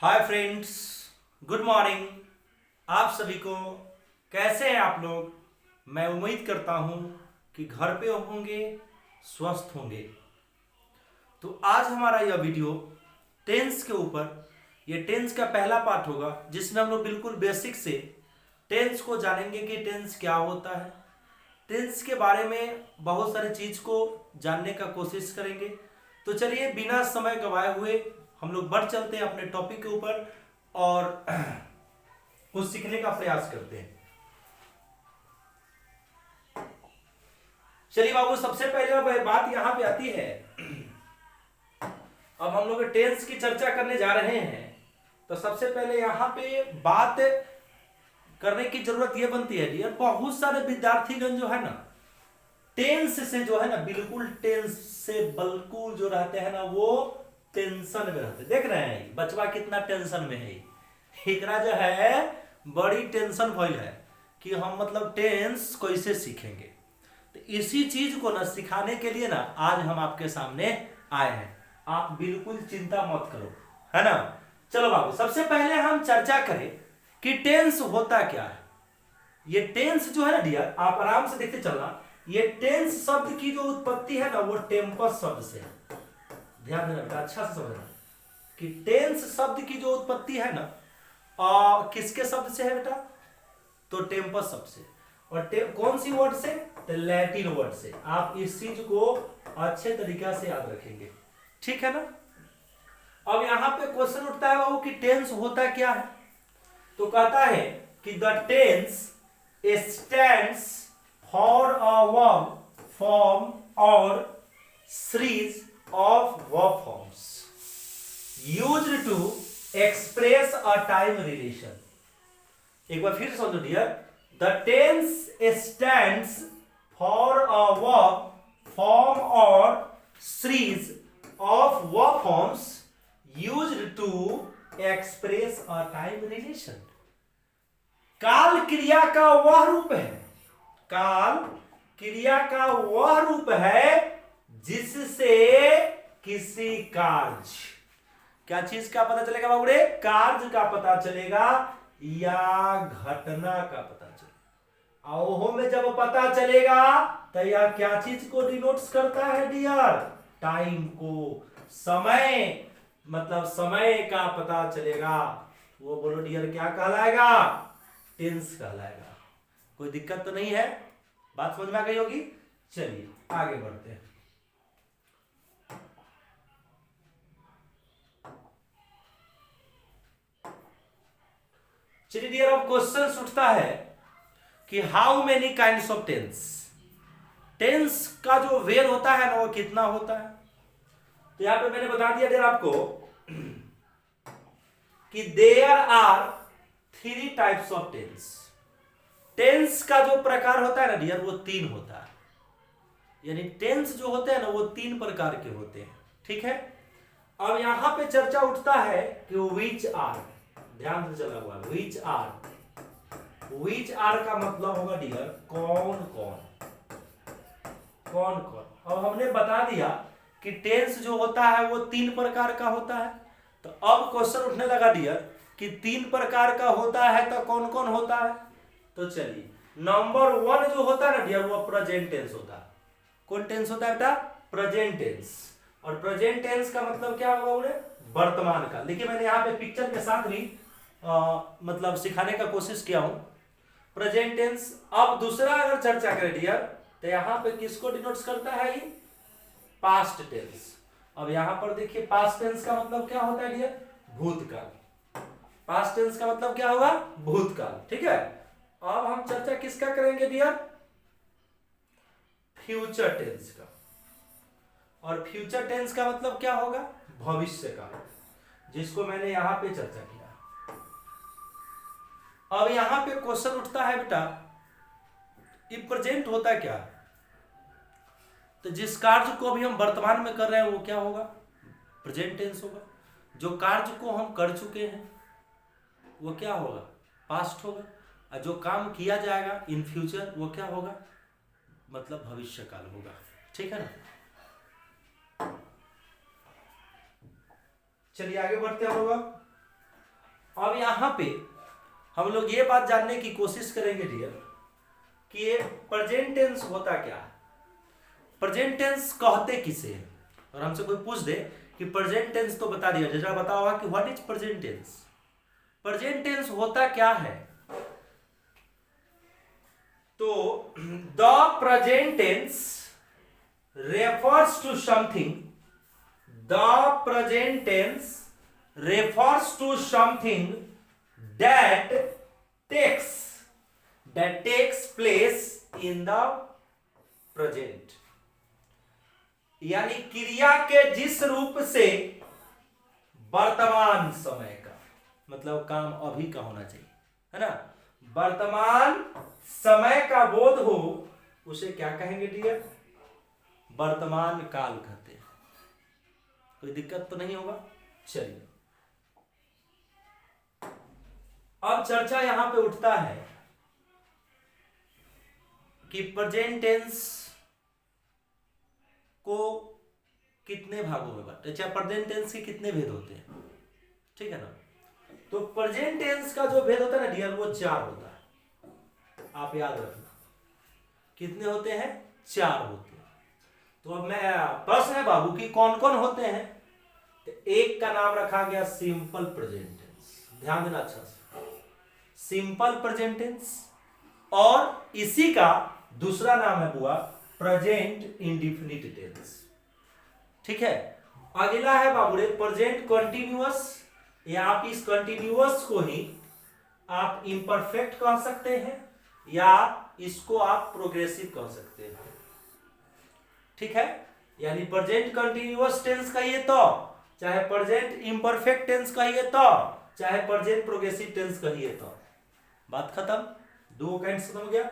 Hi friends, good morning. आप सभी को कैसे हैं आप लोग। मैं उम्मीद करता हूं कि घर पे होंगे, स्वस्थ होंगे। तो आज हमारा यह वीडियो टेंस के ऊपर, ये टेंस का पहला पार्ट होगा जिसमें हम लोग बिल्कुल बेसिक से टेंस को जानेंगे कि टेंस क्या होता है। टेंस के बारे में बहुत सारी चीज को जानने का कोशिश करेंगे। तो चलिए बिना समय गवाए हुए हम लोग बढ़ चलते हैं अपने टॉपिक के ऊपर और कुछ सीखने का प्रयास करते हैं। चलिए बाबू, सबसे पहले बात यहां पे आती है। अब हम लोग टेंस की चर्चा करने जा रहे हैं, तो सबसे पहले यहां पे बात करने की जरूरत यह बनती है डियर, बहुत सारे विद्यार्थीगण जो है ना टेंस से जो है ना बिल्कुल टेंस से बिल्कुल जो रहते हैं ना वो टेंशन में रहते। देख रहे हैं बचवा कितना टेंशन में है। एकरा जो है बड़ी टेंशन भइल है कि हम मतलब टेंस कैसे सीखेंगे। तो इसी चीज को ना सिखाने के लिए ना आज हम आपके सामने आए हैं। आप बिल्कुल चिंता मत करो, है ना। चलो बाबू, सबसे पहले हम चर्चा करें कि टेंस होता क्या है। ये टेंस जो है ना डियर, आप आराम से देखते चलना। ये टेंस शब्द की जो उत्पत्ति है ना वो टेम्पस शब्द से है। ध्यान देना बेटा, अच्छा से समझना कि टेंस शब्द की जो उत्पत्ति है ना किसके शब्द से है बेटा, तो टेम्पस शब्द से। और कौन सी वर्ड से, तो लैटिन वर्ड से। आप इस चीज को अच्छे तरीका से याद रखेंगे, ठीक है ना। अब यहां पे क्वेश्चन उठता है बाबू कि टेंस होता क्या है। तो कहता है कि the tense stands for a verb form or series of verb forms used to express a time relation। एक बार फिर समझो dear, the tense stands for a verb form or series of verb forms used to express a time relation। काल क्रिया का वह रूप है, काल क्रिया का वह रूप है जिससे किसी कार्य, क्या चीज का पता चलेगा बाबूरे, कार्य का पता चलेगा या घटना का पता चलेगा। ओहो में जब पता चलेगा तो यह क्या चीज को डिनोट्स करता है डियर, टाइम को, समय, मतलब समय का पता चलेगा। वो बोलो डियर क्या कहलाएगा, टेंस कहलाएगा। कोई दिक्कत तो नहीं है, बात समझ में आ गई होगी। चलिए आगे बढ़ते हैं। चलिए डियर, अब क्वेश्चन उठता है कि how many kinds of tense. Tense का जो वेर होता है ना वो कितना होता है। तो यहां पे मैंने बता दिया डियर आपको कि there are 3 types of tense. Tense का जो प्रकार होता है ना डियर वो 3 होता है, यानी टेंस जो होते हैं ना वो 3 प्रकार के होते हैं, ठीक है। अब यहां पे चर्चा उठता है कि विच आर, ध्यान से चला हुआ, विच आर। विच आर का मतलब होगा डियर कौन कौन, कौन कौन। अब हमने बता दिया कि टेंस जो होता है वो 3 प्रकार का होता है। तो अब क्वेश्चन उठने लगा डियर कि 3 प्रकार का होता है तो कौन कौन होता है। तो चलिए, नंबर 1 जो होता है ना डियर वो प्रेजेंट टेंस होता है। कौन टेंस होता है बेटा, प्रेजेंट टेंस। और प्रेजेंट टेंस का मतलब क्या होगा बोले, वर्तमान का। देखिए मैंने यहाँ पे पिक्चर के साथ भी मतलब सिखाने का कोशिश किया हूं प्रेजेंट टेंस। अब दूसरा अगर चर्चा करें डियर तो यहाँ पे किसको डिनोट्स करता है, ये पास्ट टेंस। अब यहां पर देखिए पास्ट टेंस का मतलब क्या होता है डियर, भूतकाल। पास्ट टेंस का मतलब क्या होगा, भूतकाल, ठीक है। अब हम चर्चा किसका करेंगे डियर, फ्यूचर टेंस का। और फ्यूचर टेंस का मतलब क्या होगा, भविष्य का, जिसको मैंने यहां पे चर्चा किया। अब यहां पे क्वेश्चन उठता है बेटा कि प्रेजेंट होता क्या, तो जिस कार्य को अभी हम वर्तमान में कर रहे हैं वो क्या होगा, प्रेजेंट टेंस होगा। जो कार्य को हम कर चुके हैं वो क्या होगा, पास्ट होगा। और जो काम किया जाएगा इन फ्यूचर वो क्या होगा, मतलब भविष्य काल होगा, ठीक है ना। चलिए आगे बढ़ते हैं लोग। अब यहाँ पे हम लोग ये बात जानने की कोशिश करेंगे डियर कि ये प्रेजेंट टेंस होता क्या है, प्रेजेंट टेंस कहते किसे हैं। और हमसे कोई पूछ दे कि प्रेजेंट टेंस तो बता दिया, जरा बताओ कि what is present tense. Present tense होता क्या है, तो the present tense refers to something, the present tense refers to something that takes place in the present, यानी क्रिया के जिस रूप से वर्तमान समय का, मतलब काम अभी का होना चाहिए, है ना, वर्तमान समय का बोध हो, उसे क्या कहेंगे डियर, वर्तमान काल कहते हैं। कोई दिक्कत तो नहीं होगा। चलिए अब चर्चा यहां पे उठता है कि प्रेजेंट टेंस को कितने भागों में बांटे, अच्छा प्रेजेंट टेंस के कितने भेद होते हैं, ठीक है ना। तो प्रेजेंट टेंस का जो भेद होता है ना डियर, वो 4 होता है, आप याद रखना। कितने होते हैं, 4 होते हैं। तो अब मैं प्रश्न है बाबू कि कौन कौन होते हैं, तो एक का नाम रखा गया सिंपल प्रेजेंट टेंस, ध्यान देना अच्छा से, सिंपल प्रेजेंट टेंस, और इसी का दूसरा नाम है बुआ प्रेजेंट इंडिफिनिट टेंस, ठीक है। अगला है बाबूरे प्रेजेंट कंटिन्यूअस, या आप इस कंटिन्यूअस को ही आप इम्परफेक्ट कह सकते हैं या इसको आप प्रोग्रेसिव कह सकते हैं, ठीक है। यानी प्रेजेंट कंटिन्यूअस टेंस कहिए तो, चाहे प्रेजेंट इम्परफेक्ट टेंस कहिए तो, चाहे प्रेजेंट प्रोग्रेसिव टेंस कहिए तो, बात खत्म। 2 काइंड्स खत्म हो गया।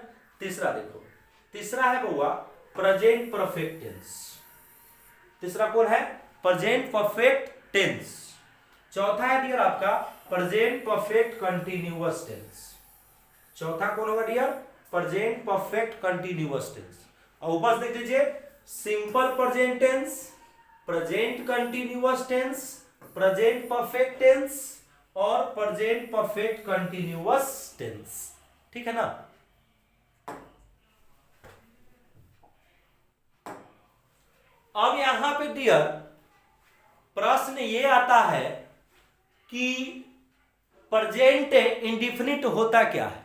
तीसरा देखो, तीसरा है बउआ प्रेजेंट परफेक्ट टेंस। तीसरा कौन है, प्रेजेंट परफेक्ट टेंस। चौथा है डियर आपका प्रेजेंट परफेक्ट कंटिन्यूअस टेंस। चौथा कौन होगा dear, present perfect continuous tense. और ऊपर देख लीजिए, simple present tense, present continuous tense, present perfect tense और प्रेजेंट परफेक्ट कंटिन्यूअस टेंस, ठीक है ना। अब यहां पे डियर प्रश्न ये आता है कि प्रेजेंट इंडिफिनिट होता क्या है,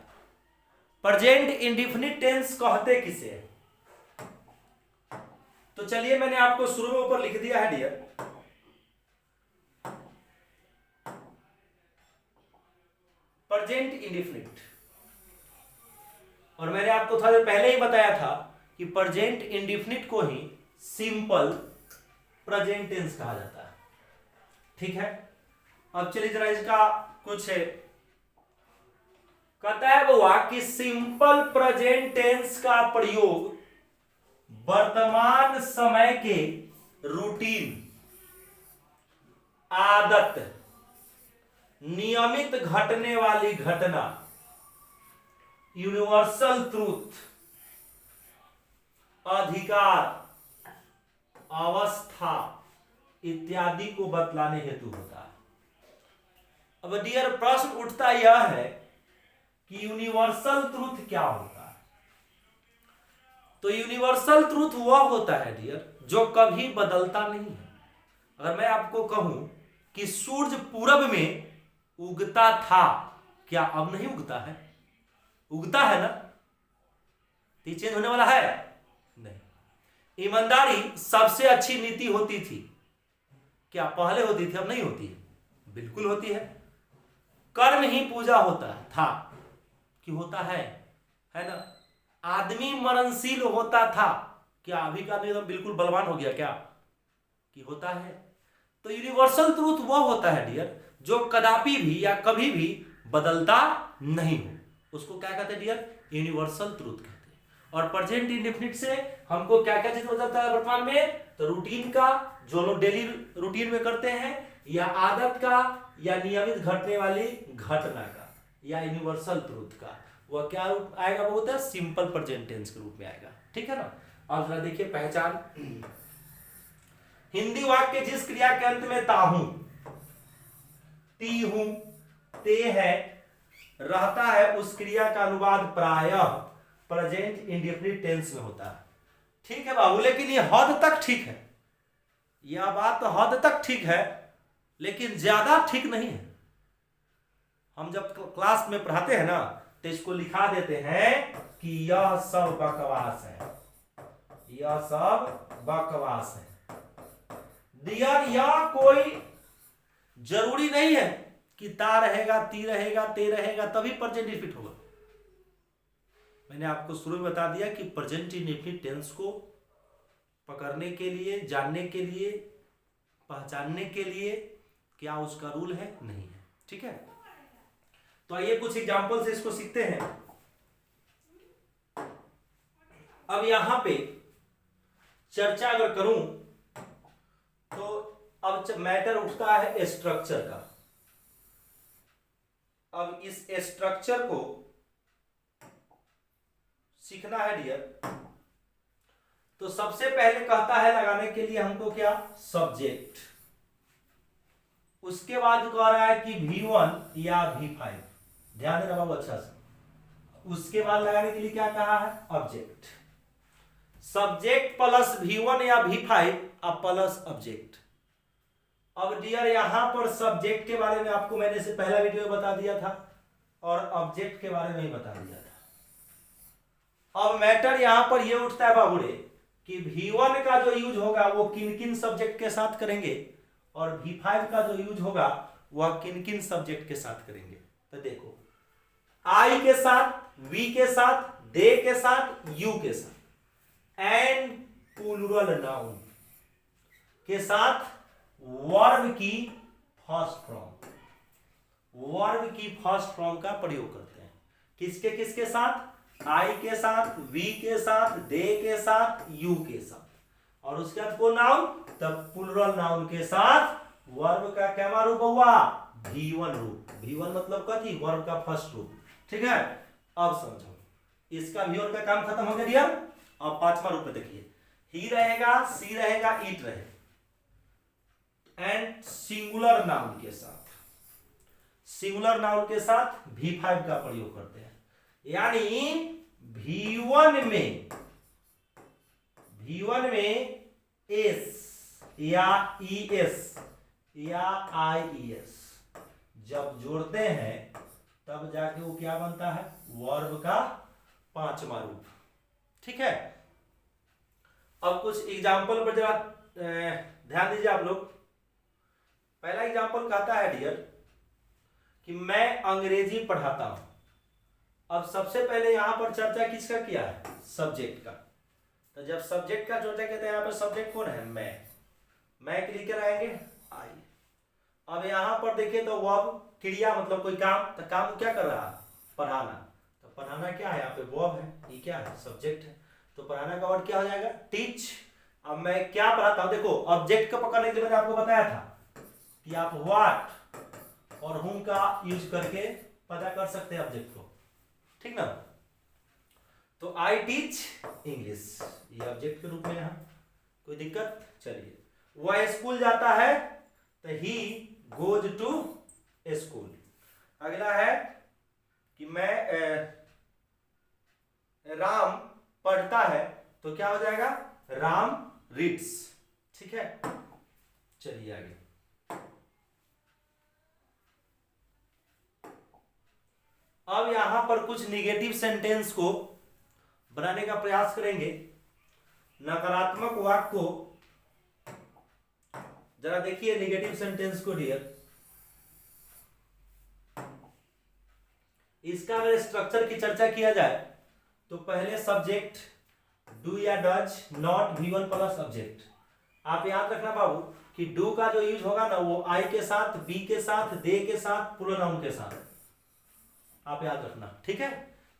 प्रेजेंट इंडिफिनिट टेंस कहते किसे है। तो चलिए मैंने आपको शुरू में ऊपर लिख दिया है डियर, प्रेजेंट इंडिफिनिट, और मैंने आपको थोड़ा देर पहले ही बताया था कि प्रेजेंट इंडिफिनिट को ही सिंपल प्रेजेंट टेंस कहा जाता है, ठीक है। अब चलिए जरा इसका कुछ है, कहता है बुआ कि सिंपल प्रेजेंट टेंस का प्रयोग वर्तमान समय के रूटीन, आदत, नियमित घटने वाली घटना, यूनिवर्सल ट्रूथ, अधिकार, अवस्था इत्यादि को बतलाने हेतु होता है। अब डियर प्रश्न उठता यह है कि यूनिवर्सल ट्रूथ क्या होता है। तो यूनिवर्सल ट्रूथ वह होता है डियर जो कभी बदलता नहीं है। अगर मैं आपको कहूं कि सूर्य पूरब में उगता था, क्या अब नहीं उगता है, उगता है ना, तो चेंज होने वाला है नहीं। ईमानदारी सबसे अच्छी नीति होती थी, क्या पहले होती थी, अब नहीं होती है, बिल्कुल होती है। कर्म ही पूजा होता था, कि होता है ना। आदमी मरणशील होता था, क्या अभी का आदमी बिल्कुल बलवान हो गया क्या, कि होता है। तो यूनिवर्सल ट्रूथ वह होता है डियर जो कदापि भी या कभी भी बदलता नहीं हो, उसको क्या कहते हैं डियर, यूनिवर्सल ट्रूथ कहते हैं। और प्रेजेंट इंडेफिनिट से हमको क्या क्या चीज हो जाता है वर्तमान में, तो रूटीन का, जो लोग डेली रूटीन में करते हैं, या आदत का, या नियमित घटने वाली घटना का, या यूनिवर्सल ट्रूथ का, वह क्या रूप आएगा, वो होता है सिंपल प्रेजेंट टेंस के रूप में आएगा, ठीक है ना। और जरा देखिए पहचान, हिंदी वाक्य जिस क्रिया के अंत में ता हूं, ती हूं, ते है, रहता है, उस क्रिया का अनुवाद प्रायः प्रेजेंट इंडेफिनिट टेंस में होता है। ठीक है बाबू, लेकिन ये हद तक ठीक है, यह बात तो हद तक ठीक है, लेकिन ज्यादा ठीक नहीं है। हम जब क्लास में पढ़ाते हैं ना तो इसको लिखा देते हैं कि यह सब बकवास है, यह सब बकवास है। डियर, यह कोई जरूरी नहीं है कि ता रहेगा, ती रहेगा, ते रहेगा तभी प्रेजेंट इंडेफिनिट होगा। मैंने आपको शुरू में बता दिया कि प्रेजेंट इंडेफिनिट टेंस को पकड़ने के लिए, जानने के लिए, पहचानने के लिए क्या उसका रूल है, नहीं है। ठीक है, तो आइए कुछ एग्जांपल से इसको सीखते हैं। अब यहां पे चर्चा अगर करूं तो अब मैटर उठता है स्ट्रक्चर का। अब इस स्ट्रक्चर को सीखना है डियर, तो सबसे पहले कहता है लगाने के लिए हमको क्या, सब्जेक्ट। उसके बाद कह रहा है कि V1 या V5, ध्यान देना बाबू अच्छा से। उसके बाद लगाने के लिए क्या कहा है, ऑब्जेक्ट। सब्जेक्ट प्लस V1 या V5 अब प्लस ऑब्जेक्ट। अब डियर यहां पर सब्जेक्ट के बारे में आपको मैंने से पहला वीडियो में बता दिया था और ऑब्जेक्ट के बारे में ही बता दिया था। अब मैटर यहां पर यह उठता है बाबूरे कि V1 का जो यूज होगा वो किन किन सब्जेक्ट के साथ करेंगे और V5 का जो यूज होगा वह किन किन सब्जेक्ट के साथ करेंगे। तो देखो, I के साथ, V के साथ, दे के साथ, यू के साथ, एंड प्लूरल नाउन के साथ वर्ब की फर्स्ट फॉर्म, वर्ब की फर्स्ट फॉर्म का प्रयोग करते हैं। किसके किसके साथ, I के साथ, V के साथ, दे के साथ, यू के साथ, और उसके बाद को नाउन, तब प्लूरल नाउन के साथ वर्ब का क्या रूप हुआ, V1 रूप। V1 मतलब कथी, वर्ब का फर्स्ट रूप। ठीक है, अब समझो, इसका V1 का काम खत्म हो गया डियर। अब पांचवा रूप में देखिए, ही रहेगा, सी रहेगा, इट रहेगा, एंड सिंगुलर नाउन के साथ, सिंगुलर नाउन के साथ V5 का प्रयोग करते हैं। यानी V1 में एस या ईएस या आईईएस जब जोड़ते हैं तब जाके वो क्या बनता है, वर्ब का पांचवा रूप। ठीक है, अब कुछ एग्जाम्पल पर जरा ध्यान दीजिए आप लोग। पहला एग्जाम्पल कहता है डियर कि मैं अंग्रेजी पढ़ाता हूं। अब सबसे पहले यहां पर चर्चा किसका किया है, सब्जेक्ट का। तो जब सब्जेक्ट का चर्चा कहते हैं, यहां पर सब्जेक्ट कौन है, मैं के लेकर आएंगे आई। अब यहां पर देखिए तो वर्ब क्रिया मतलब कोई काम, तो काम क्या कर रहा है, पढ़ाना। तो पढ़ाना क्या है, यहाँ पे वर्ब है, ये क्या है, सब्जेक्ट है। तो पढ़ाना का वर्ड क्या हो जाएगा, टीच। अब मैं क्या पढ़ाता हूं, देखो ऑब्जेक्ट को पकड़ने के लिए मैंने आपको बताया था कि आप व्हाट और हुम का यूज करके पता कर सकते हैं ऑब्जेक्ट को। ठीक ना, तो आई टीच इंग्लिश, ये ऑब्जेक्ट के रूप में यहां कोई दिक्कत। चलिए, वह स्कूल जाता है तो ही गोज टू स्कूल। अगला है कि मैं राम पढ़ता है, तो क्या हो जाएगा, राम रीड्स। ठीक है, चलिए आगे। अब यहां पर कुछ निगेटिव सेंटेंस को बनाने का प्रयास करेंगे। नकारात्मक वाक्य को जरा देखिए, निगेटिव सेंटेंस को डियर। इसका अगर स्ट्रक्चर की चर्चा किया जाए तो पहले सब्जेक्ट डू या does, not, V1 plus object. आप याद रखना बाबू कि डू का जो यूज होगा ना वो आई के साथ, बी के साथ, दे के साथ, प्लूरल नाउन के साथ, आप याद रखना। ठीक है,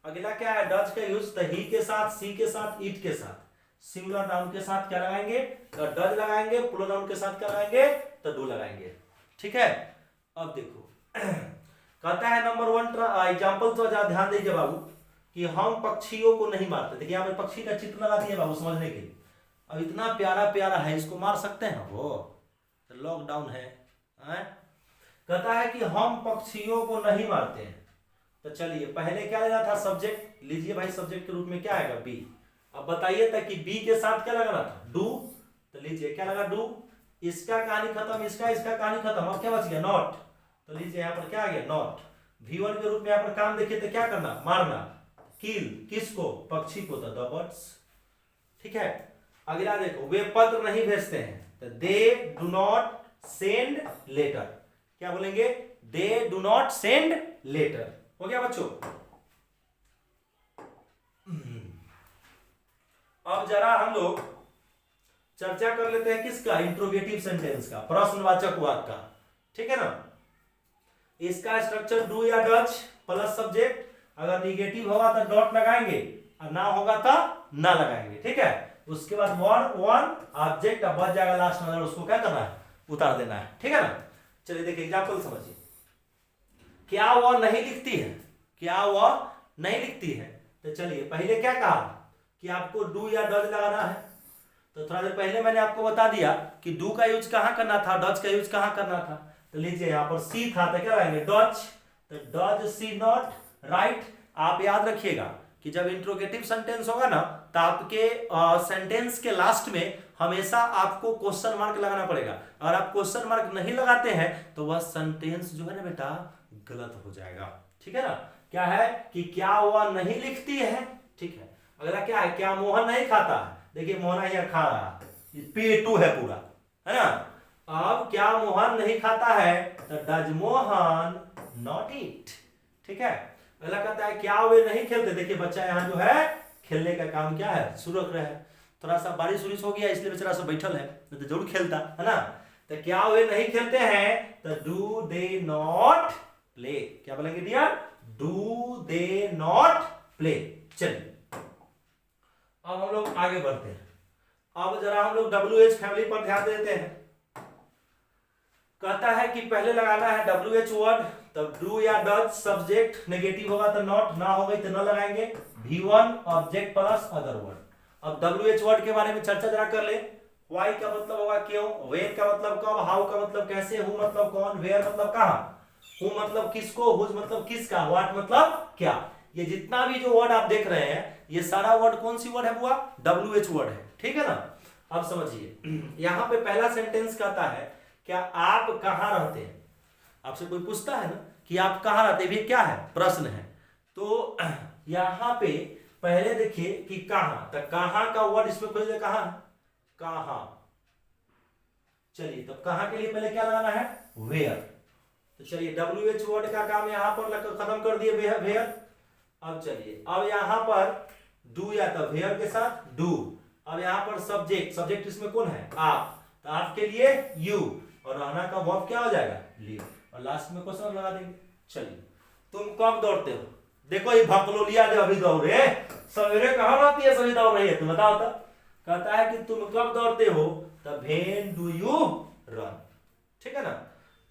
अगला क्या है, डज का यूज तो ही के साथ, सी के साथ, इट के साथ, सिंगुलर नाउन के साथ क्या लगाएंगे, तो डज लगाएंगे, प्लूरल नाउन के साथ क्या लगाएंगे, तो डू लगाएंगे। ठीक है, अब देखो कहता है नंबर 1 एग्जांपल, तो ध्यान दीजिए बाबू कि हम पक्षियों को नहीं मारते। देखिए यहाँ पे पक्षी का चित्र लगा दिया बाबू समझने के लिए। अब इतना प्यारा प्यारा है, इसको मार सकते हैं वो, तो लॉकडाउन है। कहता है कि हम पक्षियों को नहीं मारते हैं। तो चलिए पहले क्या लेना था, सब्जेक्ट लीजिए भाई, सब्जेक्ट के रूप में क्या आएगा, बी। अब बताइए था कि बी के साथ क्या लगाना था, डू। तो लीजिए क्या लगा, डू। इसका कहानी खत्म, इसका कहानी खत्म, अब क्या बच गया, नॉट। तो लीजिए यहाँ पर क्या आ गया, नॉट। V1 के रूप में यहाँ पर काम देखिए तो क्या करना, मारना, किल, किसको, पक्षी को, द बर्ड्स। ठीक है, अगला देखो, वे पत्र नहीं भेजते हैं, तो they do not send letter. क्या बोलेंगे, they do not send letter. हो गया बच्चों। अब जरा हम लोग चर्चा कर लेते हैं किसका, इंट्रोगेटिव सेंटेंस का, प्रश्नवाचक वाक्य का। ठीक है ना। इसका स्ट्रक्चर डू या डच प्लस सब्जेक्ट, अगर निगेटिव होगा तो डॉट लगाएंगे और ना होगा तो ना लगाएंगे। ठीक है, उसके बाद वर्ड वन ऑब्जेक्ट, अब बच जाएगा लास्ट में, उसको क्या करना है, उतार देना है। ठीक है ना। चलिए देखिए एग्जांपल समझिए। क्या वह नहीं लिखती है, क्या वह नहीं लिखती है। तो चलिए पहले क्या कहा कि आपको डू या डज लगाना है। तो थोड़ा देर पहले मैंने आपको बता दिया कि डू का यूज कहां करना था, डज का यूज कहां करना था। तो लीजिए यहाँ पर सी था तो क्या लगाएंगे, डच। तो डज सी नॉट राइट। आप याद रखिएगा कि जब इंट्रोगेटिव सेंटेंस होगा ना तो आपके सेंटेंस के लास्ट में हमेशा आपको क्वेश्चन मार्क लगाना पड़ेगा। अगर आप क्वेश्चन मार्क नहीं लगाते हैं तो वह सेंटेंस जो है ना बेटा गलत हो जाएगा। ठीक है ना। क्या है कि क्या वह नहीं लिखती है। ठीक है, अगला क्या है, क्या मोहन नहीं खाता है। देखिए मोहन यहाँ खा रहा है, P2 है पूरा, है ना। अब क्या मोहन नहीं खाता है, तो डज मोहन नॉट ईट। ठीक है, अगला कहता है क्या वे नहीं खेलते। देखिए बच्चा यहाँ जो है खेलने का काम क्या है, शुरू रख रहा है। थोड़ा सा बारिश उरिश हो गया इसलिए बेचारा सब बैठल है, तो जरूर खेलता है ना। तो क्या वे नहीं खेलते हैं, तो डू दे नॉट प्ले। क्या बोलेंगे dear, do they not play. चलिए अब हम लोग आगे बढ़ते हैं। अब जरा हम लोग WH फैमिली पर ध्यान देते हैं। कहता है कि पहले लगाना है WH वर्ड, तब डू या डज सब्जेक्ट, नेगेटिव होगा तो नॉट, ना होगा तो न लगाएंगे। V1 object plus other word. अब WH वर्ड के बारे में चर्चा जरा कर ले। वाई का मतलब होगा क्यों, वेन का मतलब कब, हाउ का मतलब कैसे, हु मतलब कौन, वेयर मतलब कहां, हु मतलब किसको, हुज मतलब किसका, व्हाट मतलब क्या। ये जितना भी जो वर्ड आप देख रहे हैं ये सारा वर्ड कौन सी वर्ड है, बुआ, WH वर्ड है। ठीक है ना। अब समझिए यहां पे पहला सेंटेंस कहता है क्या आप कहां रहते हैं। आपसे कोई पूछता है ना कि आप कहां रहते हैं, भी क्या है, प्रश्न है। तो यहां पे पहले देखिए कि कहां, तो कहां का वर्ड इसमें खोज दे, कहां कहां। चलिए तब कहां के लिए पहले क्या लगाना है, वेयर। तो चलिए WH वर्ड का काम यहां पर खत्म कर दिए, वेयर। अब चलिए अब यहां पर डू या तो वेयर के साथ डू। अब यहां पर सब्जेक्ट, सब्जेक्ट इसमें कौन है, आप, तो आपके लिए यू, और रहना का वर्ब क्या हो जाएगा, लिव, और लास्ट में क्वेश्चन लगा देंगे। चलिए तुम कब दौड़ते हो। देखो ये भकलोलिया जो अभी दौड़े, सवेरे कहां रहती है, सभी दौड़ रही है, तुम बताओ तो। कहता है कि तुम कब दौड़ते हो, तो व्हेन डू यू रन। ठीक है ना।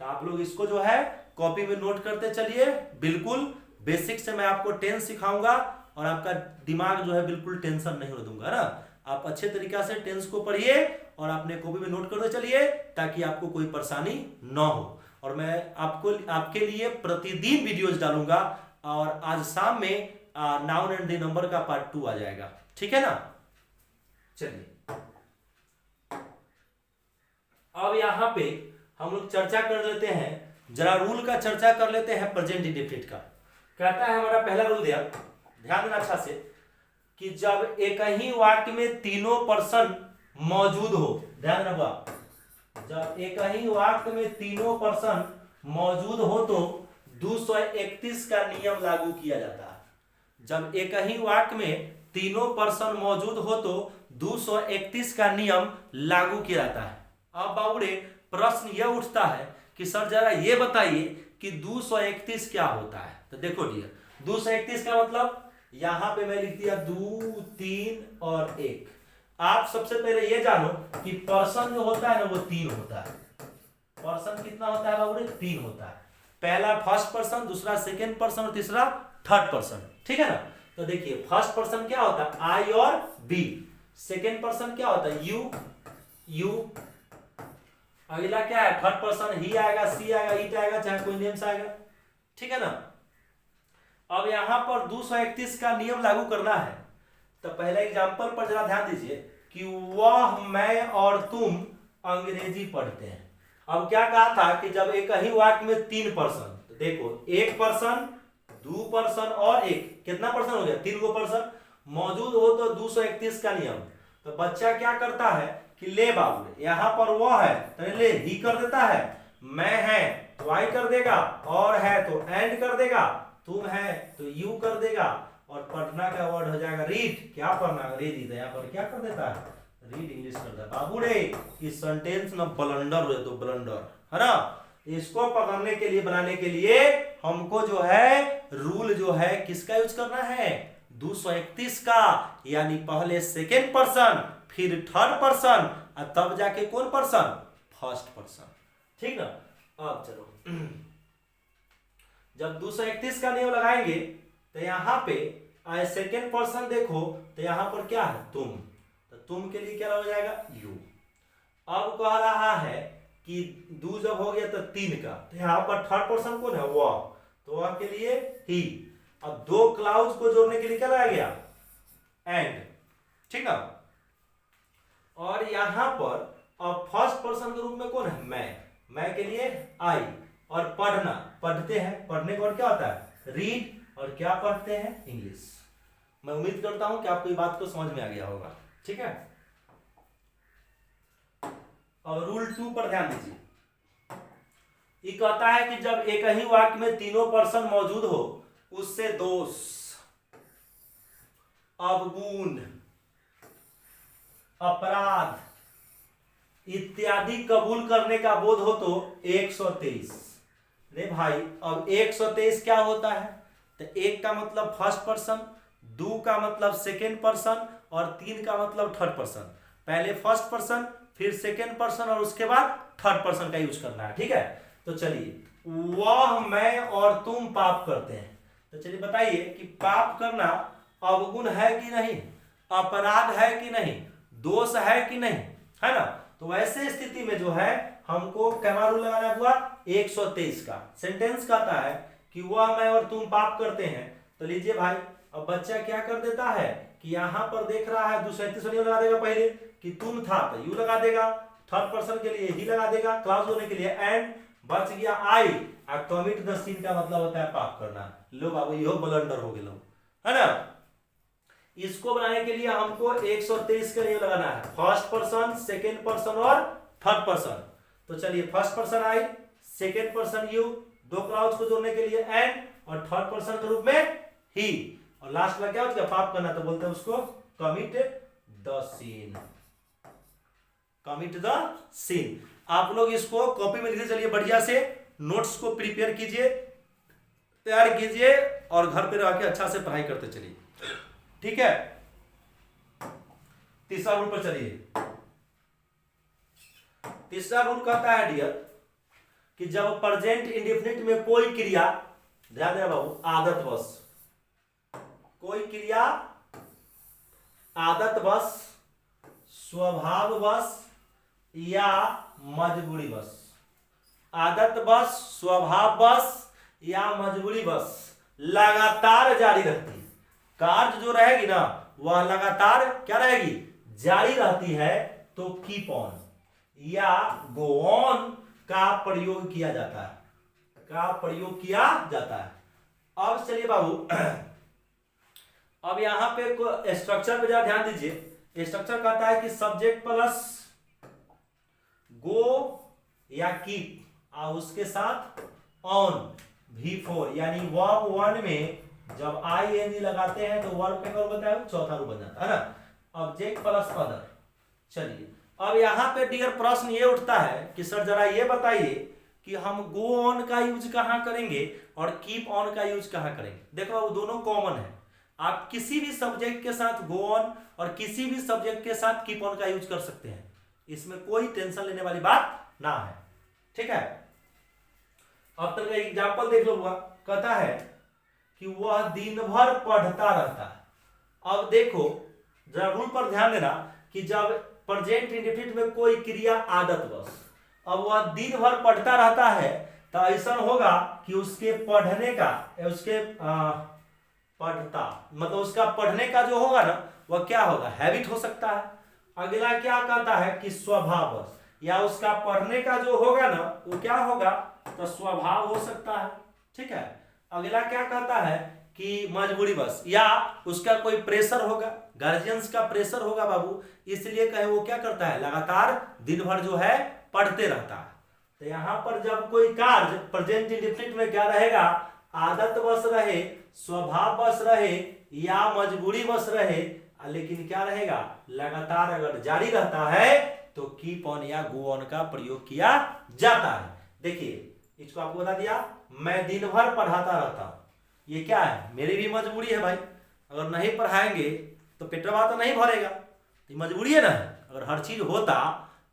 तो आप लोग इसको जो है कॉपी में नोट करते चलिए। बिल्कुल बेसिक से मैं आपको टेंस सिखाऊंगा और आपका दिमाग जो है बिल्कुल टेंशन नहीं हो दूंगा ना। आप अच्छे तरीका से टेंस को पढ़िए और अपने कॉपी में नोट करते चलिए ताकि आपको कोई परेशानी ना हो। और मैं आपके लिए प्रतिदिन वीडियोज डालूंगा और आज शाम में नाउन एंड द नंबर का पार्ट 2 आ जाएगा। ठीक है ना। चलिए अब यहां पे हम लोग चर्चा कर लेते हैं, जरा रूल का चर्चा कर लेते हैं प्रेजेंट इंडेफिनिट का। कहता है हमारा पहला रूल दिया, ध्यान देना अच्छा से, कि जब एक ही वाक्य में तीनों पर्सन मौजूद हो, ध्यान रखा, जब एक ही वाक्य में तीनों पर्सन मौजूद हो तो 231 का नियम लागू किया जाता है। जब एक ही वाक्य में तीनों पर्सन मौजूद हो तो 231 का नियम लागू किया जाता है। अब बाबूरे प्रश्न यह उठता है कि सर जरा ये बताइए कि 231 क्या होता है। तो देखो डियर, 231 का मतलब यहां पे मैं लिख दिया 2, 3 और 1। आप सबसे पहले ये जानो कि पर्सन जो होता है ना वो 3 होता है। पर्सन कितना होता है बाबूरे, 3 होता है। पहला फर्स्ट पर्सन, दूसरा सेकेंड पर्सन और तीसरा थर्ड पर्सन। ठीक है ना। तो देखिए फर्स्ट पर्सन क्या होता है, आई और बी। सेकेंड पर्सन क्या होता है, यू, अगला क्या है, थर्ड पर्सन ही आएगा, सी आएगा, इट आएगा, चाहे कोई नेम्स आएगा, ठीक है ना। अब यहां पर 231 का नियम लागू करना है। तो पहले एग्जांपल पर जरा ध्यान दीजिए कि वह, मैं और तुम अंग्रेजी पढ़ते हैं। अब क्या कहा था कि जब एक ही वाक्य में 3 पर्सन, तो देखो 1 पर्सन, 2 पर्सन और 1, कितना पर्सन हो गया, 3 गो पर्सन मौजूद हो तो 231 का नियम। तो बच्चा क्या करता है कि ले बाबू यहां पर वह है तो ले ही कर देता है, मैं है तो आई कर देगा, और है तो एंड कर देगा, तुम है तो यू कर देगा, और पढ़ना का वर्ड हो जाएगा रीड। क्या पढ़ना, अंग्रेजी, तो यहाँ पर क्या कर देता है, रीड इंग्लिश कर देता है। बाबू रे इस सेंटेंस में ब्लंडर हो तो ब्लंडर है ना। इसको पकड़ने के लिए, बनाने के लिए हमको जो है रूल जो है किसका यूज करना है, 231 का, यानी पहले सेकेंड पर्सन, फिर थर्ड पर्सन, और तब जाके कौन पर्सन, फर्स्ट पर्सन, ठीक ना। अब चलो जब 231 का नियम लगाएंगे तो यहां पे सेकेंड पर्सन देखो तो यहां पर क्या है, तुम, तो तुम के लिए क्या हो जाएगा, यू। अब कह रहा है कि 2 जब हो गया तो 3 का, तो यहां पर थर्ड पर्सन कौन है, वह, तो वह के लिए ही। अब 2 क्लाउड्स को जोड़ने के लिए क्या लगाया गया, एंड, ठीक है। और यहां पर अब फर्स्ट पर्सन के रूप में कौन है, मैं के लिए आई, और पढ़ना, पढ़ते हैं, पढ़ने का और क्या होता है, रीड, और क्या पढ़ते हैं, इंग्लिश। मैं उम्मीद करता हूं कि आपको ये बात को समझ में आ गया होगा, ठीक है। अब रूल 2 पर ध्यान दीजिए। ये कहता है कि जब एक ही वाक्य में तीनों पर्सन मौजूद हो, उससे दोष, अवगुण, अपराध इत्यादि कबूल करने का बोध हो तो 123। रे भाई अब 123 क्या होता है, तो 1 का मतलब फर्स्ट पर्सन, 2 का मतलब सेकेंड पर्सन, और 3 का मतलब थर्ड पर्सन। पहले फर्स्ट पर्सन, फिर सेकेंड पर्सन, और उसके बाद थर्ड पर्सन का यूज करना है, ठीक है। तो चलिए, वह, मैं और तुम पाप करते हैं। तो चलिए बताइए कि पाप करना अवगुण है कि नहीं, अपराध है कि नहीं, दोष है कि नहीं, है ना। तो वैसे स्थिति में जो है हमको क्या रूल लगाना हुआ, 123 का। सेंटेंस कहता है कि वह, मैं और तुम पाप करते हैं। तो लीजिए भाई, अब बच्चा क्या कर देता है कि यहां पर देख रहा है 237 लगा देगा, पहले कि तुम था तो यू लगा देगा, थर्ड पर्सन के लिए ही लगा देगा, क्लास होने के लिए एंड, बच गया आई, और कमिट द सिन का मतलब होता है पाप करना। लो बाबू यो ब्लंडर हो गया, है ना। इसको बनाने के लिए हमको 123 का ये लगाना है, फर्स्ट पर्सन, सेकेंड पर्सन और थर्ड पर्सन। तो चलिए first person I, second person you, 2 clouds को जोड़ने के लिए एंड, और थर्ड पर्सन के रूप में ही, और लास्ट में क्या होता है, पाप करना, तो बोलते हैं उसको commit the scene, commit the scene. आप लोग इसको कॉपी में लिखते चलिए, बढ़िया से नोट्स को प्रिपेयर कीजिए, तैयार कीजिए, और घर पे रह के अच्छा से पढ़ाई करते चलिए, ठीक है। तीसरा रूल पर चलिए। तीसरा रूल कहता है डियर कि जब प्रेजेंट इंडेफिनिट में कोई क्रिया, ध्यान देना बाबू, आदतवश, कोई क्रिया आदतवश, स्वभाववश या मजबूरीवश, आदतवश, स्वभाववश या मजबूरीवश लगातार जारी रहती है, कार्य जो रहेगी ना वह लगातार क्या रहेगी, जारी रहती है, तो कीप ऑन या गो ऑन का प्रयोग किया जाता है, का प्रयोग किया जाता है। अब चलिए बाबू, अब यहां पे स्ट्रक्चर पे जरा ध्यान दीजिए। स्ट्रक्चर कहता है कि सब्जेक्ट प्लस गो या कीप और उसके साथ ऑन, V4, यानी वर्ब 1 में जब ing लगाते हैं तो वर्ब का क्या बताया, चौथा रूप बन जाता है ना, ऑब्जेक्ट प्लस अदर। चलिए अब यहाँ पे डियर प्रश्न ये उठता है कि सर जरा ये बताइए कि हम गो ऑन का यूज कहाँ करेंगे और कीप ऑन का यूज कहाँ करेंगे। देखो वो दोनों कॉमन है, आप किसी भी सब्जेक्ट के साथ गो ऑन और किसी भी सब्जेक्ट के साथ कीप ऑन का यूज कर सकते हैं, इसमें कोई टेंशन लेने वाली बात ना है, ठीक है। अब तक का एग्जाम्पल देख लो, हुआ कहता है कि वह दिन भर पढ़ता रहता है। अब देखो जरा रूल पर ध्यान देना कि जब प्रेजेंट इंडेफिनिट में कोई क्रिया आदतवश अब वह दिन भर पढ़ता रहता है तो ऐसा होगा कि उसके पढ़ने का उसके पढ़ता मतलब उसका पढ़ने का जो होगा ना वह क्या होगा, हैबिट हो सकता है। अगला क्या कहता है कि स्वभाव, या उसका पढ़ने का जो होगा ना वो क्या होगा, तो स्वभाव हो सकता है। ठीक है। अगला क्या कहता है कि मजबूरी बस, या उसका कोई प्रेशर होगा, गार्जियंस का प्रेशर होगा बाबू, इसलिए कहे वो क्या करता है, लगातार दिन भर जो है पढ़ते रहता है। तो यहां पर जब कोई कार्य प्रेजेंट इंडेफिनिट में क्या रहेगा, आदत बस रहे, स्वभाव बस रहे, या मजबूरी बस रहे, लेकिन क्या रहेगा, लगातार अगर जारी रहता है तो कीप ऑन या गो ऑन का प्रयोग किया जाता है। देखिए इसको आपको बता दिया, मैं दिन भर पढ़ाता रहता हूं, ये क्या है, मेरी भी मजबूरी है भाई, अगर नहीं पढ़ाएंगे तो पेटवा तो नहीं भरेगा, ये मजबूरी है ना। अगर हर चीज होता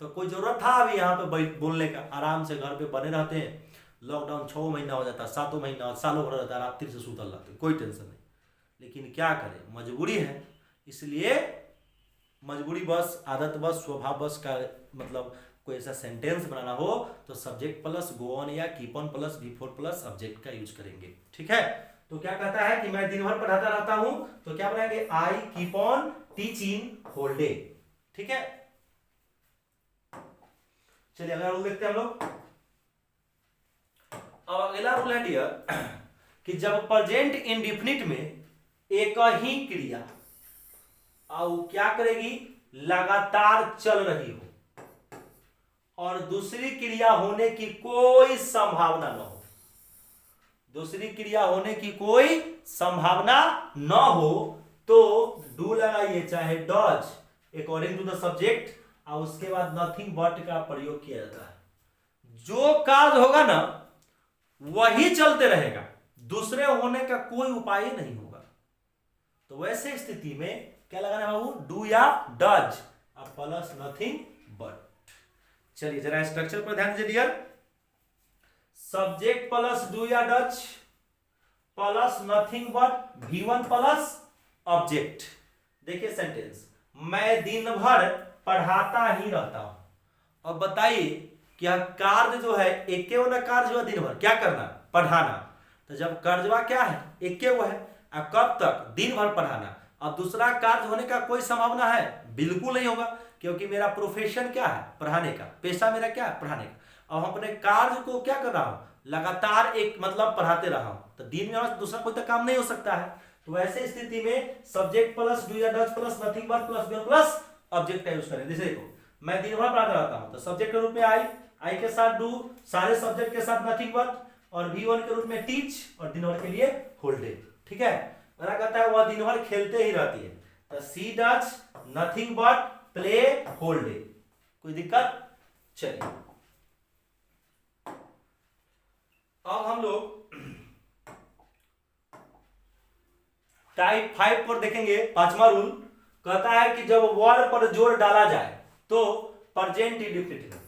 तो कोई जरूरत था अभी यहाँ पे बोलने का, आराम से घर पे बने रहते हैं, लॉकडाउन 6 महीना हो जाता, 7 महीना, सालों भर रहता, रात्रि से सूतल रहते, कोई टेंशन नहीं। लेकिन क्या करें, मजबूरी है, इसलिए मजबूरी बस, आदत बस, स्वभाव बस का मतलब कोई ऐसा सेंटेंस बनाना हो तो सब्जेक्ट प्लस गो ऑन या keep on plus before plus object का यूज करेंगे। ठीक है। तो क्या कहता है कि मैं दिन भर पढ़ाता रहता हूं, तो क्या बनाएंगे, I keep on teaching whole day. ठीक है। चलिए अगला रूल देखते हैं हम लोग। अब अगला रूल है डियर कि जब प्रेजेंट इंडेफिनिट में एक ही क्रिया और क्या करेगी, लगातार चल रही हो और दूसरी क्रिया होने की कोई संभावना न हो, दूसरी क्रिया होने की कोई संभावना न हो, तो डू लगाइए चाहे does according to the subject, और उसके बाद नथिंग बट का प्रयोग किया जाता है। जो कार्य होगा ना वही चलते रहेगा, दूसरे होने का कोई उपाय नहीं होगा। तो वैसे स्थिति में क्या लगाना है बाबू, डू या डज प्लस नथिंग बट। चलिए जरा स्ट्रक्चर पर ध्यान दीजिए डियर, सब्जेक्ट प्लस डू या does plus nothing but V1 plus object. देखिए सेंटेंस, मैं दिन भर पढ़ाता ही रहता हूं। अब बताइए क्या कार्य जो है, एक वाला कार्य जो है दिन भर क्या करना, पढ़ाना। तो जब कर्जवा क्या है, एक वो है, कब तक, दिन भर पढ़ाना। अब दूसरा कार्य होने का कोई संभावना है, बिल्कुल नहीं होगा, क्योंकि मेरा प्रोफेशन क्या है, पढ़ाने का, पेशा मेरा क्या है, पढ़ाने का। अब अपने कार्य को क्या कर रहा हूं, लगातार एक मतलब पढ़ाते रहा हूं, तो दिन में दूसरा कोई तो काम नहीं हो सकता है। तो वैसे स्थिति में सब्जेक्ट प्लस डू या does plus nothing but plus V plus object का यूज करें। जैसे देखो मैं दिन भर पढ़ाता रहता हूं, तो सब्जेक्ट के रूप में आई के साथ डू, सारे सब्जेक्ट के साथ नथिंग बट, और V1 के रूप में टीच, और दिन भर के लिए होल डे। ठीक है। मेरा कहता है वह दिन भर खेलते ही रहती है, तो she does nothing but play whole day. कोई दिक्कत? चलिए अब हम लोग टाइप 5 पर देखेंगे। 5वां रूल कहता है कि जब वर्ड पर जोर डाला जाए तो प्रेजेंट इंडेफिनिट में,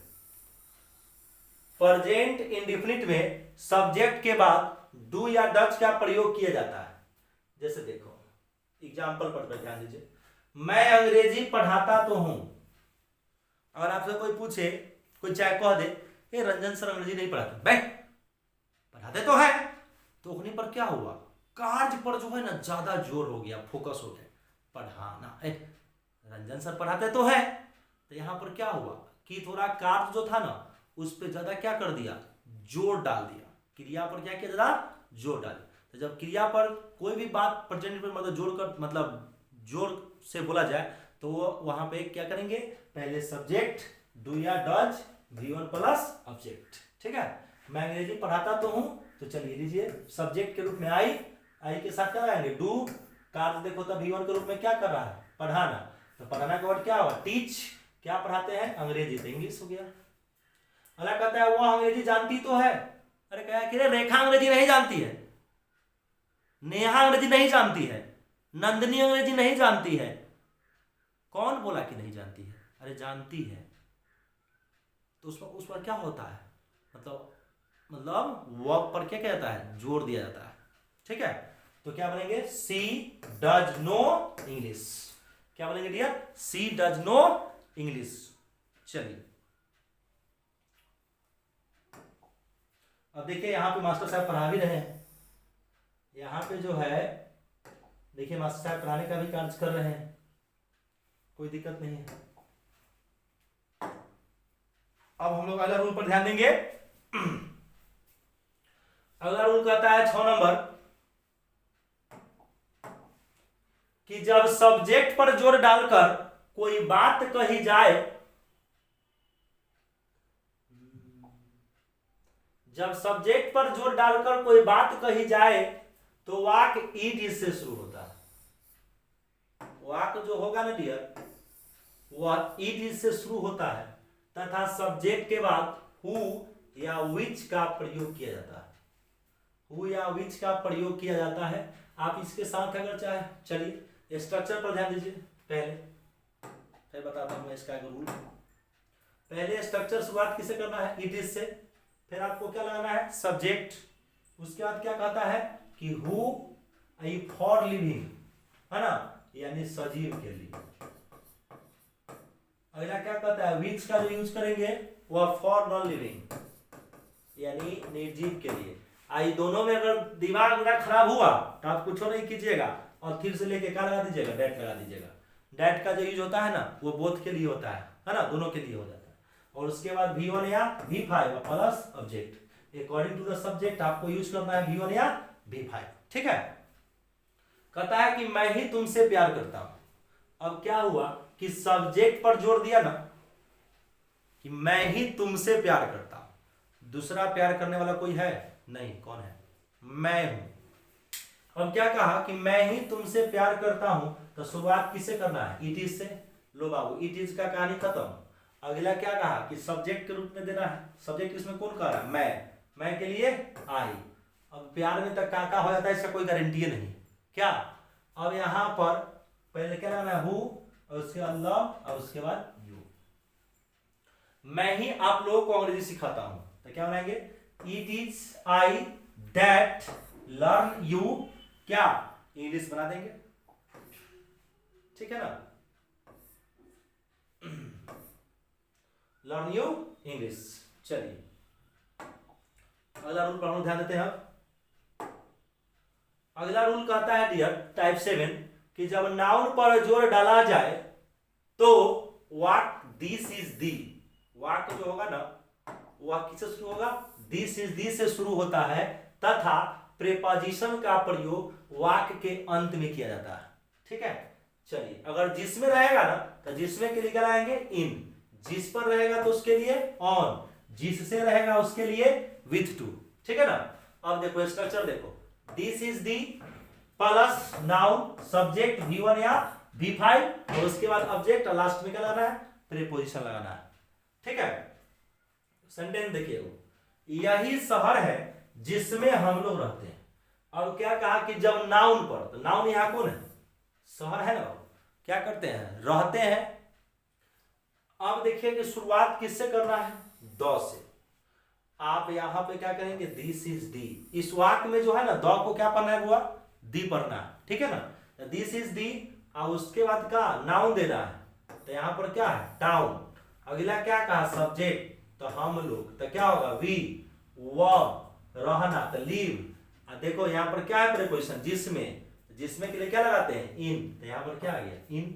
प्रेजेंट इंडेफिनिट में सब्जेक्ट के बाद डू या डज का प्रयोग किया जाता है। जैसे देखो एग्जाम्पल पर ध्यान दीजिए, मैं अंग्रेजी पढ़ाता तो हूं। अगर आपसे कोई पूछे, कोई चाहे कह दे ए रंजन सर अंग्रेजी नहीं पढ़ाते, भाई पढ़ाते तो है, तो उन्हीं पर क्या हुआ, कार्य पर जो है ना ज्यादा जोर हो गया, फोकस हो गया, पढ़ाना। रंजन सर पढ़ाते तो है, तो यहां पर क्या हुआ कि थोड़ा कार्य जो था ना उस पर ज्यादा क्या कर दिया, जोर डाल दिया, क्रिया पर क्या किया, ज्यादा जोर डाल। तो जब क्रिया पर कोई भी बात प्रेजेंट पर मतलब जोर कर मतलब जोर से बोला जाए तो वहां पे क्या करेंगे, पहले सब्जेक्ट डू या डज V1 प्लस ऑब्जेक्ट। ठीक है। मैं अंग्रेजी पढ़ाता तो हूं, तो चलिए लीजिए सब्जेक्ट के रूप में आई के साथ क्या आएंगे डू, कार्य देखो तब V1 के रूप में क्या कर रहा है, पढ़ाना। तो पढ़ाना का वर्ड क्या हुआ, टीच, क्या पढ़ाते हैं, अंग्रेजी, तो इंग्लिश हो गया। अगला कहता है वो अंग्रेजी जानती तो है। अरे क्या कि रेखा अंग्रेजी नहीं जानती है, नेहा अंग्रेजी नहीं जानती है, नंदनी अंग्रेजी नहीं जानती है। कौन बोला कि नहीं जानती है, अरे जानती है। तो उस पर क्या होता है, मतलब वर्ब पर क्या कहता है, जोर दिया जाता है। ठीक है। तो क्या बनेंगे, सी डज नो इंग्लिश। क्या बोलेंगे dear, she does know English. चलिए अब देखिए यहाँ पे मास्टर साहब पढ़ा भी रहे हैं, यहाँ पे जो है देखिए मास्टर साहब पढ़ाने का भी कार्य कर रहे हैं, कोई दिक्कत नहीं है। अब हम लोग अगला रूल पर ध्यान देंगे। अगला रूल कहता है 6 नंबर कि जब सब्जेक्ट पर जोर डालकर कोई बात कही जाए, जब सब्जेक्ट पर जोर डालकर कोई बात कही जाए तो वाक ईट से शुरू होता है। वाक जो होगा ना डियर, वह ईट से शुरू होता है तथा सब्जेक्ट के बाद हु या विच का प्रयोग किया जाता है। हु या विच का प्रयोग किया जाता है। आप इसके साथ अगर चाहे, चलिए स्ट्रक्चर पर ध्यान दीजिए। पहले फिर बताता हूं मैं इसका रूल। पहले स्ट्रक्चर शुरुआत किसे करना है? इट इज से। फिर आपको क्या लगाना है? सब्जेक्ट। उसके बाद क्या कहता है कि हु फॉर लिविंग, है ना, यानी सजीव के लिए। अगला क्या कहता है? विच का जो यूज करेंगे वह फॉर नॉन लिविंग, यानी निर्जीव के लिए। आई दोनों में अगर दिमाग मेरा खराब हुआ तो आप कुछ नहीं कीजिएगा और फिर से लेके क्या लगा दीजिएगा? डेट लगा दीजिएगा। डेट का जो यूज होता है ना वो बोथ के लिए होता है ना, दोनों के लिए हो जाता है। और उसके बाद V1 या V5 plus object, according to the subject आपको यूज करना है V1 या V5। ठीक है। कहता है कि मैं ही तुमसे प्यार करता हूं। अब क्या हुआ कि सब्जेक्ट पर जोर दिया ना कि मैं ही तुमसे प्यार करता हूं। दूसरा प्यार करने वाला कोई है? नहीं। कौन है? मैं हूं। अब क्या कहा कि मैं ही तुमसे प्यार करता हूं, तो शुरुआत किसे करना है? इट इज से। लो बाबू, इट इज का कहानी खत्म। अगला क्या कहा कि सब्जेक्ट के रूप में देना है। सब्जेक्ट इसमें कौन कह रहा है? मैं के लिए आई। अब प्यार में तक का हो जाता है इसका कोई गारंटी नहीं। क्या? अब यहां पर पहले क्या लगाना है? हु, और उसके बाद लव, और उसके बाद यू। मैं ही आप लोगों को अंग्रेजी सिखाता हूं, तो क्या बनाएंगे? It is I that learn you क्या इंग्लिश बना देंगे। ठीक है ना, लर्न यू इंग्लिश। चलिए अगला रूल पर हम ध्यान देते हैं। अगला रूल कहता है डियर टाइप 7 कि जब नाउन पर जोर डाला जाए तो वाक दिस इज दी, वाक जो होगा ना वह किससे शुरू होगा? दिस इज दी से शुरू होता है तथा प्रीपोजिशन का प्रयोग वाक के अंत में किया जाता है। ठीक है। चलिए अगर जिसमें रहेगा ना तो जिसमें के लिए क्या लाएंगे? इन। जिस पर रहेगा तो उसके लिए ऑन, जिससे रहेगा उसके लिए विथ टू। ठीक है ना। अब देखो स्ट्रक्चर देखो, this is the plus noun subject V1 या V5 और उसके बाद ऑब्जेक्ट और लास्ट में क्या लगाना है? प्रीपोजिशन लगाना है। ठीक है। सेंटेंस देखिए, यही शहर है जिसमें हम लोग रहते हैं। और क्या कहा कि जब नाउन पर, तो नाउन यहां कौन है? शहर है ना। क्या करते हैं? रहते हैं। अब देखिए कि शुरुआत किससे करना है? द से। आप यहां पे क्या करेंगे? This is the. इस वाक्य में जो है ना द को क्या पढ़ना है? हुआ दी पढ़ना है। ठीक है ना। दिस इज दी और उसके बाद का नाउन देना है, तो यहां पर क्या है? टाउन। अगला क्या कहा? सब्जेक्ट, तो हम लोग, तो क्या होगा? वी, वो, रहना, तो लिव। देखो यहां पर क्या है? प्रीपोजिशन जिसमें, जिसमें के लिए क्या लगाते हैं? इन। तो यहां पर क्या आ गया? इन।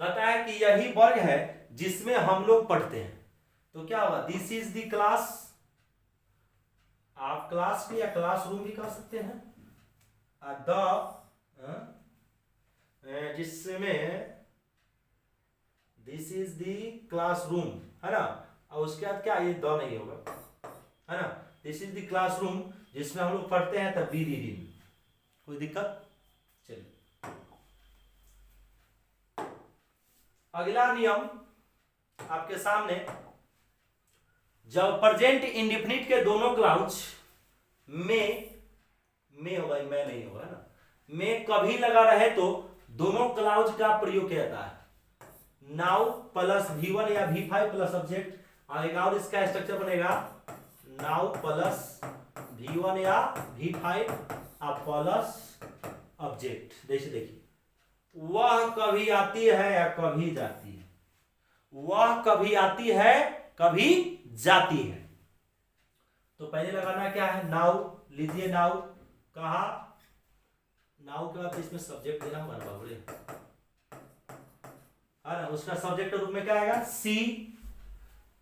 कहता है कि यही वर्ग है जिसमें हम लोग पढ़ते हैं, तो क्या होगा? This is the class. आप क्लास भी या क्लासरूम भी कह सकते हैं। जिसमें दिस इज द क्लासरूम, है ना। और उसके बाद क्या? ये द नहीं होगा, है ना। दिस इज द क्लासरूम जिसमें हम लोग पढ़ते हैं, तब बी रीडिंग। कोई दिक्कत? चलिए अगला नियम आपके सामने, जब प्रेजेंट इंडेफिनिट के दोनों क्लाउज में होगा, मैं नहीं होगा ना, में कभी लगा रहे तो दोनों क्लाउज का प्रयोग किया जाता है। नाउ प्लस V1 या V5 प्लस ऑब्जेक्ट। आएगा और इसका स्ट्रक्चर बनेगा नाउ प्लस V1 या V5 प्लस ऑब्जेक्ट। जैसे देखिए, वह कभी आती है या कभी जाती है, वह कभी आती है कभी जाती है। तो पहले लगाना क्या है, नाउ। लीजिए नाउ, कहा नाउ के बाद इसमें सब्जेक्ट देना होगा ना बाबू रे, है ना। उसका सब्जेक्ट रूप में क्या आएगा, सी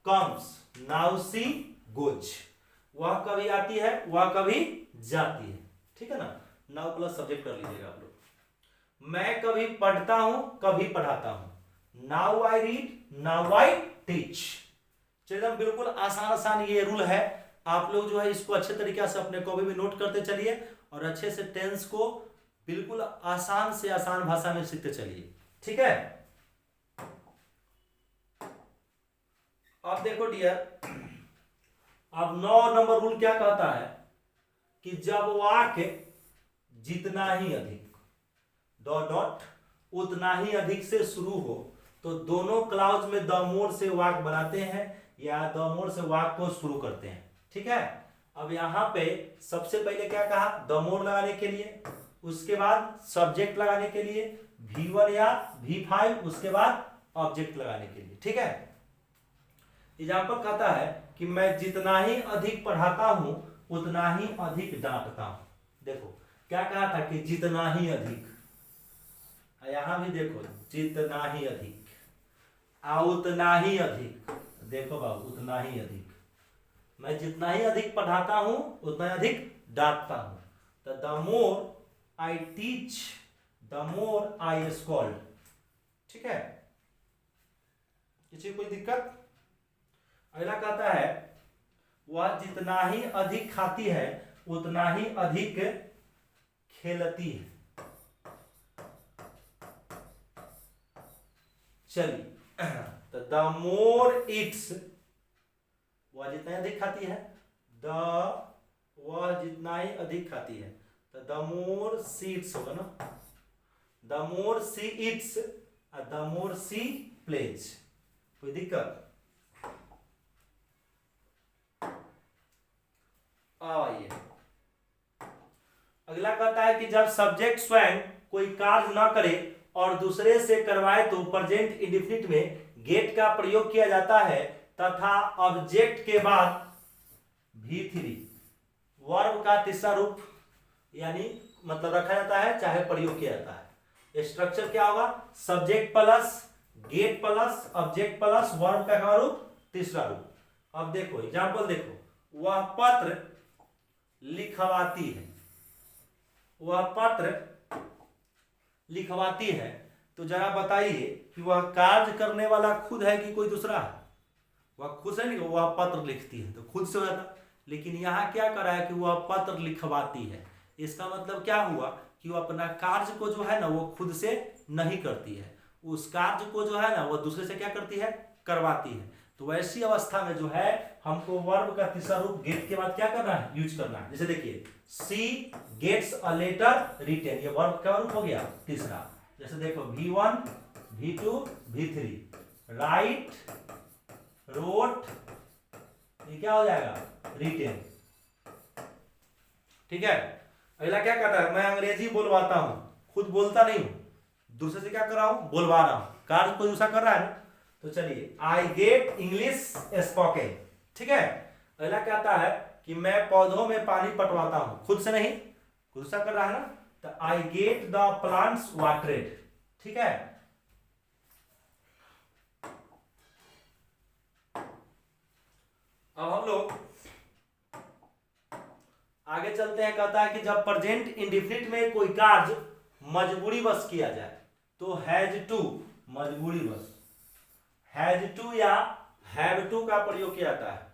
कम्स, नाउ सी गोज। वह कभी आती है, वह कभी जाती है, ठीक है ना। नाउ प्लस सब्जेक्ट कर लीजिएगा आप लोग। मैं कभी पढ़ता हूं, कभी पढ़ाता हूं। Now I read, now I teach. चलिए बिल्कुल आसान आसान ये रूल है। आप लोग जो है इसको अच्छे तरीके से अपने कॉपी में नोट करते चलिए और अच्छे से टेंस को बिल्कुल आसान से आसान भाषा में सीखते चलिए, ठीक है। अब देखो डियर, अब 9 नंबर रूल क्या कहता है कि जब वाक्य जितना ही अधिक डॉट डॉट उतना ही अधिक से शुरू हो तो दोनों क्लाउज में द मोर से वाक्य बनाते हैं या द मोर से वाक्य को शुरू करते हैं, ठीक है। अब यहां पे सबसे पहले क्या कहा, द मोर लगाने के लिए, उसके बाद सब्जेक्ट लगाने के लिए V1 या V5, उसके बाद ऑब्जेक्ट लगाने के लिए, ठीक है। एग्जाम्पल कहता है कि मैं जितना ही अधिक पढ़ाता हूं उतना ही अधिक डांटता हूं। देखो क्या कहा था कि जितना ही अधिक, यहां भी देखो जितना ही अधिक, उतना ही अधिक, देखो बाबू उतना ही अधिक। मैं जितना ही अधिक पढ़ाता हूं उतना ही अधिक डांटता हूं। तो the more I teach the more I scold, ठीक है। किसी कोई दिक्कत। अगला कहता है वह जितना ही अधिक खाती है उतना ही अधिक खेलती है। चलिए तो द मोर इट्स, वह जितना ही अधिक खाती है, वह जितना ही अधिक खाती है, तो द मोर सी इट्स होगा ना, the more she eats, the more she plays. कोई दिक्कत। आइए अगला कहता है कि जब सब्जेक्ट स्वयं कोई कार्य ना करे और दूसरे से करवाए तो प्रेजेंट इंडेफिनिट में गेट का प्रयोग किया जाता है तथा ऑब्जेक्ट के बाद V3 वर्ब का तीसरा रूप यानी मतलब रखा जाता है चाहे प्रयोग किया जाता है। स्ट्रक्चर क्या होगा, subject plus gate plus object plus verb का रूप तीसरा रूप। अब देखो एग्जांपल देखो, वह पत्र लिखवाती है, वह पत्र लिखवाती है। तो जरा बताइए कि वह कार्य करने वाला खुद है कि कोई दूसरा है। वह खुद से नहीं, वह पत्र लिखती है तो खुद से हो जाता, लेकिन यहाँ क्या कर रहा है कि वह पत्र लिखवाती है। इसका मतलब क्या हुआ कि वो अपना कार्य को जो है ना वो खुद से नहीं करती है, उस कार्य को जो है ना वो दूसरे से क्या करती है, करवाती है। तो वैसी अवस्था में जो है हमको वर्ब का तीसरा रूप गेट के बाद क्या करना है, यूज करना है। जैसे देखिए सी गेट्स अ लेटर रिटेन, ये वर्ब का रूप हो गया तीसरा। जैसे देखो V1 V2 V3, right road, ये क्या हो जाएगा, रिटेन, ठीक है। अगला क्या कहता है, मैं अंग्रेजी बोलवाता हूं, खुद बोलता नहीं हूं, दूसरे से क्या कर रहा हूं, बोलवा रहा हूं, कार्य कोई दूसरा कर रहा है ना। तो चलिए आई गेट इंग्लिश स्पोकन, ठीक है। अगला कहता है कि मैं पौधों में पानी पटवाता हूं, खुद से नहीं, दूसरा कर रहा है ना। तो आई गेट द प्लांट्स वाटरेड, ठीक है। अब हम लोग आगे चलते हैं। कहता है कि जब प्रेजेंट इंडेफिनिट में कोई कार्य मजबूरी वश किया जाए तो हैज टू, मजबूरी वश, हैज टू या हैव टू का प्रयोग किया जाता है।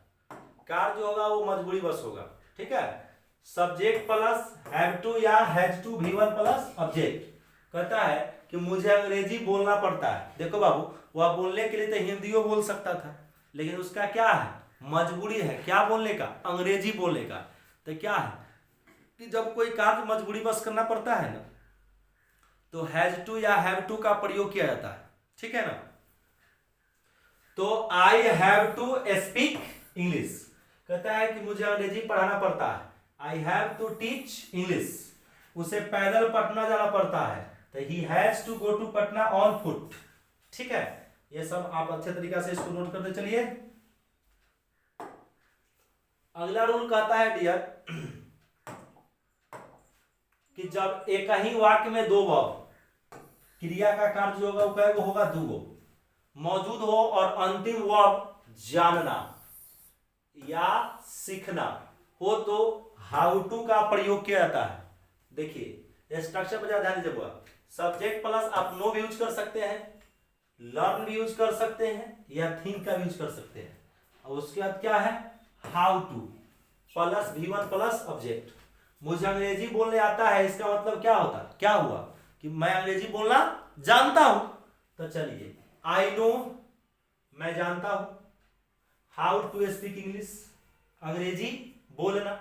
कार्य जो होगा वो मजबूरी वश होगा, ठीक है। सब्जेक्ट प्लस हैव टू या has to V1 plus object. कहता है कि मुझे अंग्रेजी बोलना पड़ता है। देखो बाबू वह बोलने के लिए तो हिंदियों बोल सकता था, लेकिन उसका क्या है, मजबूरी है क्या बोलने का, अंग्रेजी बोलने का। तो क्या है कि जब कोई कार्य मजबूरी बस करना पड़ता है ना तो हैज टू या हैव टू का प्रयोग किया जाता है, ठीक है ना। तो I have to speak English, कहता है कि मुझे अंग्रेजी पढ़ाना पड़ता है। I have to teach English, उसे पैदल पटना जाना पड़ता है। तो he has to go to Patna on foot, ठीक है। ये सब आप अच्छे तरीके से इसको नोट करते चलिए। अगला रूल कहता है डियर कि जब एक ही वाक्य में दो वर्ब, क्रिया का कार्य जो होगा वो कैगो होगा, दो मौजूद हो और अंतिम वर्ब जानना या सीखना हो तो हाउ टू का प्रयोग किया जाता है। देखिए स्ट्रक्चर पर ध्यान दीजिएगा, सब्जेक्ट प्लस आप नो भी यूज कर सकते हैं, लर्न भी यूज कर सकते हैं या थिंक का भी यूज कर सकते हैं। और उसके बाद क्या है, how two plus V1 plus object. मुझे अंग्रेजी बोलने आता है, इसका मतलब क्या होता, क्या हुआ कि मैं अंग्रेजी बोलना जानता हूं। तो चलिए आई नो मैं जानता हूं, हाउ टू स्पीक इंग्लिश अंग्रेजी बोलना,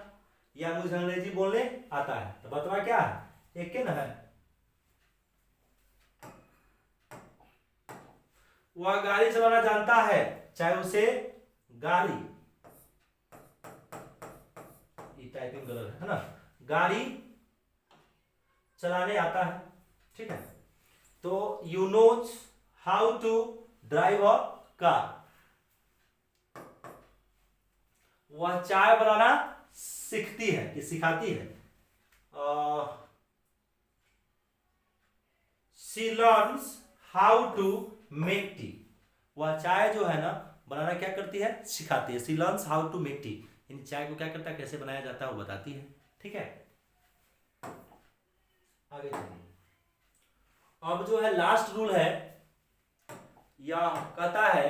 या मुझे अंग्रेजी बोलने आता है। तो बतवा क्या है, एक के ना है। वह गाड़ी चलाना जानता है, चाहे उसे गाड़ी, ये टाइपिंग गलत है ना, गाड़ी चलाने आता है, ठीक है। तो you knows how to drive a car, वह चाय बनाना सीखती है कि सिखाती है। She learns how to make tea, वह चाय जो है ना बनाना क्या करती है, सिखाती है। She learns how to make tea, इन चाय को क्या करता है, कैसे बनाया जाता है वो बताती है, ठीक है। आगे चलिए, अब जो है लास्ट रूल है, यह कहता है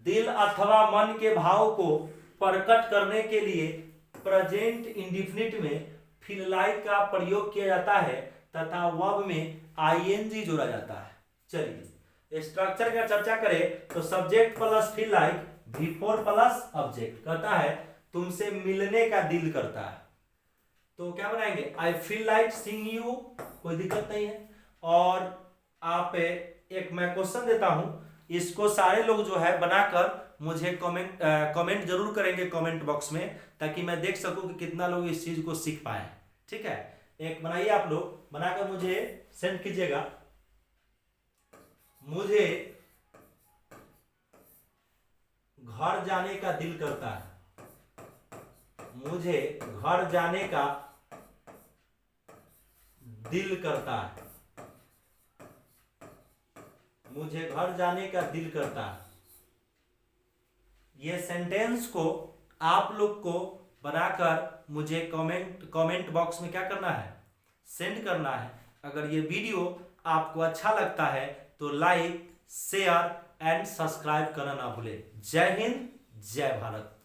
दिल अथवा मन के भाव को प्रकट करने के लिए प्रेजेंट इंडेफिनिट में फील लाइक का प्रयोग किया जाता है तथा वर्ब में आईएनजी जोड़ा जाता है। चलिए स्ट्रक्चर का चर्चा करें तो subject plus feel like V4 plus object कहता है तुमसे मिलने का दिल करता है। तो क्या बनाएंगे, I feel like seeing you, कोई दिक्कत नहीं है। और आप एक मैं क्वेश्चन देता हूं, इसको सारे लोग जो है बनाकर मुझे कमेंट जरूर करेंगे कमेंट बॉक्स में, ताकि मैं देख सकूं कि कितना लोग इस चीज को सीख पाए, ठीक है। एक बनाइए आप लोग, बनाकर मुझे सेंड कीजिएगा। मुझे घर जाने का दिल करता है, मुझे घर जाने का दिल करता है, मुझे घर जाने का दिल करता है। ये सेंटेंस को आप लोग को बनाकर मुझे कमेंट बॉक्स में क्या करना है, सेंड करना है। अगर ये वीडियो आपको अच्छा लगता है तो लाइक शेयर एंड सब्सक्राइब करना ना भूले। जय हिंद, जय भारत।